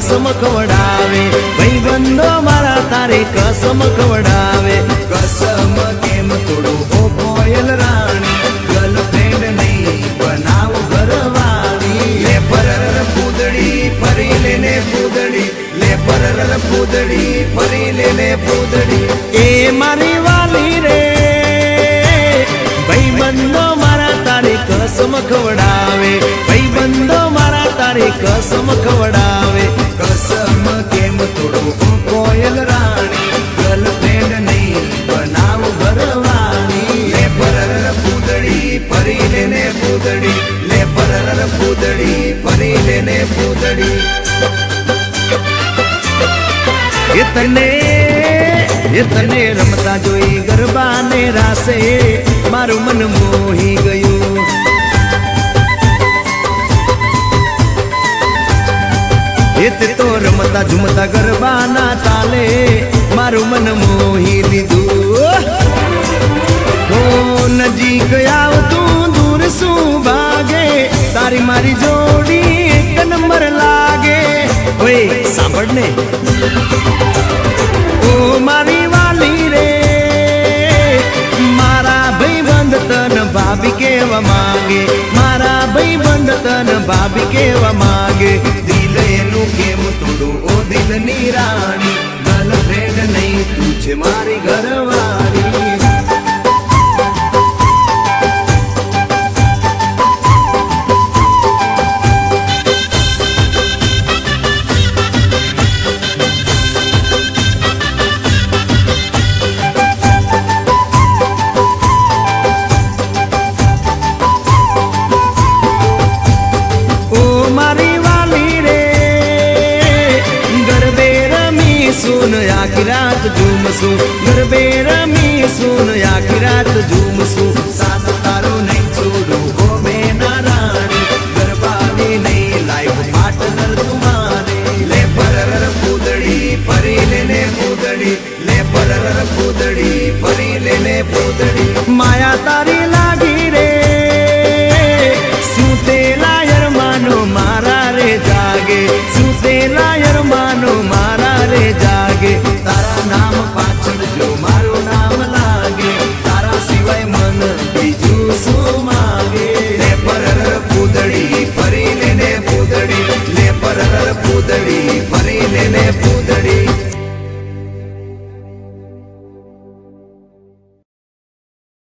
कसम खवडावे भाई बंदो मारा तारे कसम खवडावे कसम केम तोड़ो हो कोयल रानी गर्लफ्रेंड नहीं बनाओ घरवाली ले परर पूदड़ी फरी लेने पूदड़ी ले परर पूदड़ी फरी लेने पूदड़ी ए मारी वाली रे भाई बंदो मारा तारे कसम खवडावे भाई बंदो मारा तारे कसम खवडावे कसम केम तोड़ो हो कोयल रानी गर्लफ्रेंड नहीं बनाओ घरवाली ले परर पूदड़ी फरी लेने पूदड़ी ले परर पूदड़ी फरी लेने पूदड़ी इतने रमता जोई गरबा ने रासे मारू मन मोही गयु इते तो रमता झुमता गरबा ना ताले मारू मन मोही लीधु तो नजीक आव तू दूर सू भागे तारी मारी जोड़ी एक नंबर लागे ओए सांभळ ने ओ मारी वाली रे मारा भाई बंद तन भाभी केवा मांगे मारा भाई बंद तन भाभी केवा मांगे दिल एनु केम तोड़ो ओ दिल नी रानी गर्लफ्रेंड नहीं तुझे मारी घरवाली सुन आखी रात झूमसू गरबे रमी सुन आखी रात झूमसू साथ तारो नहीं छोड़ो हो मेना रानी गरबानी नहीं लाइफ पार्टनर तुम्हारे ले परर पूदड़ी फरी लेने पूदड़ी ले परर पूदड़ी फरी लेने पूदड़ी माया तारी लागी रे सूते लायर मानो मारा रे जागे सूते लायर मानो मारा रे जागे तारा नाम पाछળ जो मारो नाम लागे तारा सिवाय मन बीजू सु मागे ले परर पूदड़ी फरी लेने पूदड़ी ले परर पूदड़ी फरी लेने